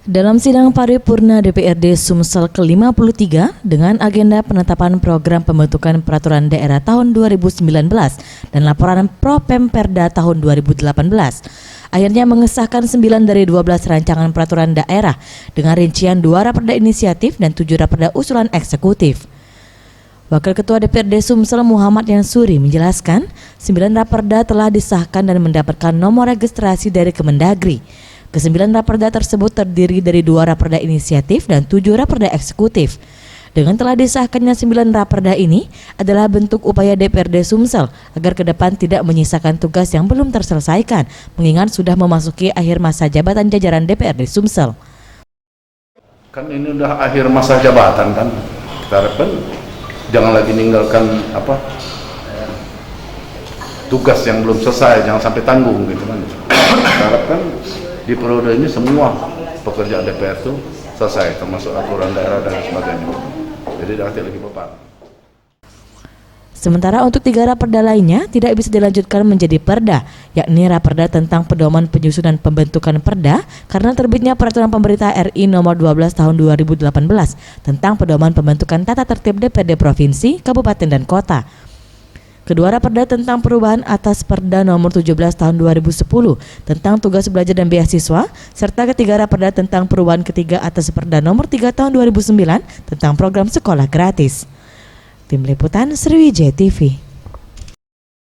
Dalam sidang paripurna DPRD Sumsel ke-53 dengan agenda penetapan program pembentukan peraturan daerah tahun 2019 dan laporan Propemperda tahun 2018, akhirnya mengesahkan 9 dari 12 rancangan peraturan daerah dengan rincian 2 raperda inisiatif dan 7 raperda usulan eksekutif. Wakil Ketua DPRD Sumsel Muhammad Yansuri menjelaskan, 9 raperda telah disahkan dan mendapatkan nomor registrasi dari Kemendagri. Ke-9 raperda tersebut terdiri dari 2 raperda inisiatif dan 7 raperda eksekutif. Dengan telah disahkannya 9 raperda ini adalah bentuk upaya DPRD Sumsel agar ke depan tidak menyisakan tugas yang belum terselesaikan, mengingat sudah memasuki akhir masa jabatan jajaran DPRD Sumsel. Kan ini udah akhir masa jabatan kan, kita harapkan jangan lagi meninggalkan tugas yang belum selesai, jangan sampai tanggung gitu kan. Kita harapkan di periode ini semua pekerjaan DPR itu selesai, termasuk aturan daerah dan sebagainya. Jadi tidak lagi beban. Sementara untuk 3 raperda lainnya tidak bisa dilanjutkan menjadi perda, yakni raperda tentang pedoman penyusunan pembentukan perda karena terbitnya Peraturan Pemerintah RI Nomor 12 Tahun 2018 tentang pedoman pembentukan tata tertib DPRD Provinsi, Kabupaten dan Kota. Kedua raperda tentang perubahan atas Perda Nomor 17 Tahun 2010 tentang tugas belajar dan beasiswa, serta ketiga raperda tentang perubahan ketiga atas Perda Nomor 3 Tahun 2009 tentang program sekolah gratis. Tim Liputan Sriwijaya TV.